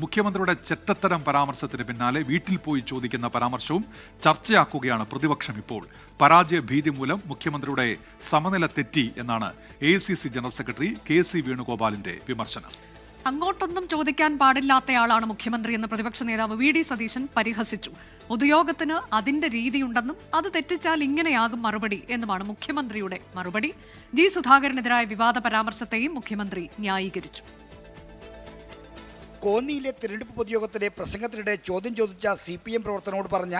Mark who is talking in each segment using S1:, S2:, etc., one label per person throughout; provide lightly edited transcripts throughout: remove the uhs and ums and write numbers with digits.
S1: മുഖ്യമന്ത്രിയുടെ ചെറ്റത്തരം പരാമർശത്തിന് പിന്നാലെ വീട്ടിൽ പോയി ചോദിക്കുന്ന പരാമർശവും ചർച്ചയാക്കുകയാണ് പ്രതിപക്ഷം ഇപ്പോൾ. പരാജയ ഭീതി മൂലം മുഖ്യമന്ത്രിയുടെ സമനില തെറ്റി എന്നാണ് AICC ജനറൽ സെക്രട്ടറി KC വേണുഗോപാലിന്റെ വിമർശനം.
S2: അങ്ങോട്ടൊന്നും ചോദിക്കാൻ പാടില്ലാത്തയാളാണ് മുഖ്യമന്ത്രി എന്ന് പ്രതിപക്ഷ നേതാവ് VD സതീശൻ പരിഹസിച്ചു. പൊതുയോഗത്തിന് അതിന്റെ രീതിയുണ്ടെന്നും അത് തെറ്റിച്ചാൽ ഇങ്ങനെയാകും മറുപടി എന്നുമാണ് മുഖ്യമന്ത്രിയുടെ മറുപടി. G സുധാകരനെതിരായ വിവാദ പരാമർശത്തെയും മുഖ്യമന്ത്രി ന്യായീകരിച്ചു.
S3: കോന്നിയിലെ തിരഞ്ഞെടുപ്പ് പൊതുയോഗത്തിലെ പ്രസംഗത്തിനിടെ ചോദ്യം ചോദിച്ച CPM പ്രവർത്തകനോട് പറഞ്ഞ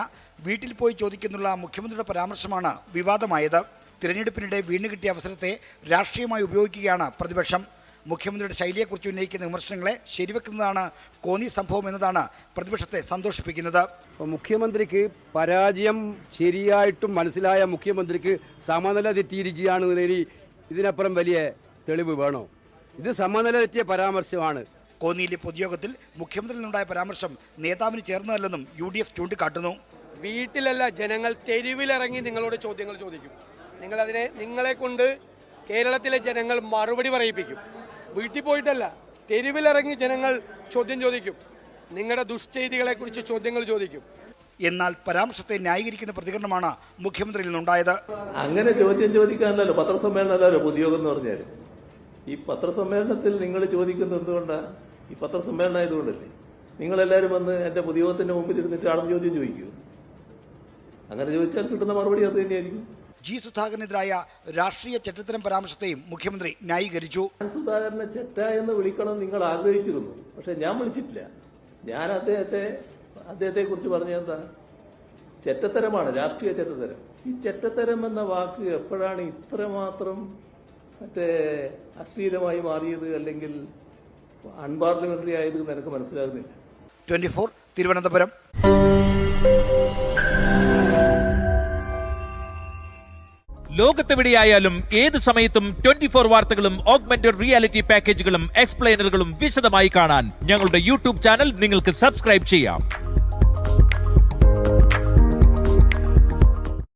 S3: വീട്ടിൽ പോയി ചോദിക്കുന്നുള്ള മുഖ്യമന്ത്രിയുടെ പരാമർശമാണ് വിവാദമായത്. തിരഞ്ഞെടുപ്പിനിടെ വീണ് കിട്ടിയ അവസരത്തെ രാഷ്ട്രീയമായി ഉപയോഗിക്കുകയാണ് പ്രതിപക്ഷം. മുഖ്യമന്ത്രിയുടെ ശൈലിയെക്കുറിച്ച് ഉന്നയിക്കുന്ന വിമർശനങ്ങളെ ശരിവെക്കുന്നതാണ് കോന്നി സംഭവം എന്നതാണ് പ്രതിപക്ഷത്തെ സന്തോഷിപ്പിക്കുന്നത്.
S4: മുഖ്യമന്ത്രിക്ക് പരാജയം ശരിയായിട്ടും മനസ്സിലായ മുഖ്യമന്ത്രിക്ക് സമനില തെറ്റിയിരിക്കുകയാണെന്ന് ഇതിനപ്പുറം വലിയ തെളിവ് വേണോ? ഇത് സമനില തെറ്റിയ പരാമർശമാണ്.
S3: കോന്നിയിലെ പൊതുയോഗത്തിൽ മുഖ്യമന്ത്രിയിൽ നിന്നുണ്ടായ പരാമർശം നേതാവിന് ചേർന്നതല്ലെന്നും UDF ചൂണ്ടിക്കാട്ടുന്നു.
S5: വീട്ടിലല്ല, ജനങ്ങൾ തെരുവിലിറങ്ങി നിങ്ങളോട് ചോദ്യങ്ങൾ ചോദിക്കും. നിങ്ങളെ കൊണ്ട് കേരളത്തിലെ ജനങ്ങൾ മറുപടി പറയിപ്പിക്കും. വീട്ടിൽ പോയിട്ടല്ല, തെരുവിലിറങ്ങി ജനങ്ങൾ ചോദ്യം ചോദിക്കും. നിങ്ങളുടെ ദുഷ്ചെയ്തികളെക്കുറിച്ച് ചോദ്യങ്ങൾ ചോദിക്കും.
S3: എന്നാൽ പരാമർശത്തെ ന്യായീകരിക്കുന്ന പ്രതികരണമാണ് മുഖ്യമന്ത്രിയിൽ നിന്നുണ്ടായത്.
S6: അങ്ങനെ ചോദ്യം ചോദിക്കാനല്ലോ പത്രസമ്മേളനമല്ലോ പൊതുയോഗം എന്ന് പറഞ്ഞാൽ. ഈ പത്രസമ്മേളനത്തിൽ നിങ്ങൾ ചോദിക്കുന്നത് എന്തുകൊണ്ടാണ്? ഈ പത്രസമ്മേളനം ആയതുകൊണ്ടല്ലേ. നിങ്ങളെല്ലാവരും വന്ന് എന്റെ പൊതുയോഗത്തിന്റെ മുമ്പിൽ ഇരുന്നിട്ട് ആളും ചോദ്യം ചോദിക്കൂ. അങ്ങനെ ചോദിച്ചാൽ കിട്ടുന്ന മറുപടി അത് തന്നെയായിരിക്കും.
S3: G സുധാകരനെതിരായ രാഷ്ട്രീയ ചെറ്റത്തരം പരാമർശത്തെയും മുഖ്യമന്ത്രി ന്യായീകരിച്ചു.
S6: സുധാകരനെ ചെറ്റ എന്ന് വിളിക്കണം നിങ്ങൾ ആഗ്രഹിച്ചിരുന്നു, പക്ഷെ ഞാൻ വിളിച്ചിട്ടില്ല. ഞാൻ അദ്ദേഹത്തെ കുറിച്ച് പറഞ്ഞെന്താ? ചെറ്റത്തരമാണ്, രാഷ്ട്രീയ ചെറ്റത്തരം. ഈ ചെറ്റത്തരം എന്ന വാക്ക് എപ്പോഴാണ് ഇത്രമാത്രം അശ്ലീലമായി മാറിയത്, അല്ലെങ്കിൽ അൺപാർലമെന്ററി ആയത് എനിക്ക് മനസ്സിലാകുന്നില്ല.
S3: 24 തിരുവനന്തപുരം.
S7: ലോകത്തെവിടെയായാലും ഏത് സമയത്തും 24 വാർത്തകളും ഓഗ്മെന്റഡ് റിയാലിറ്റി പാക്കേജുകളും എക്സ്പ്ലെയിനറുകളും വിശദമായി കാണാൻ ഞങ്ങളുടെ YouTube ചാനൽ നിങ്ങൾക്ക് സബ്സ്ക്രൈബ് ചെയ്യാം.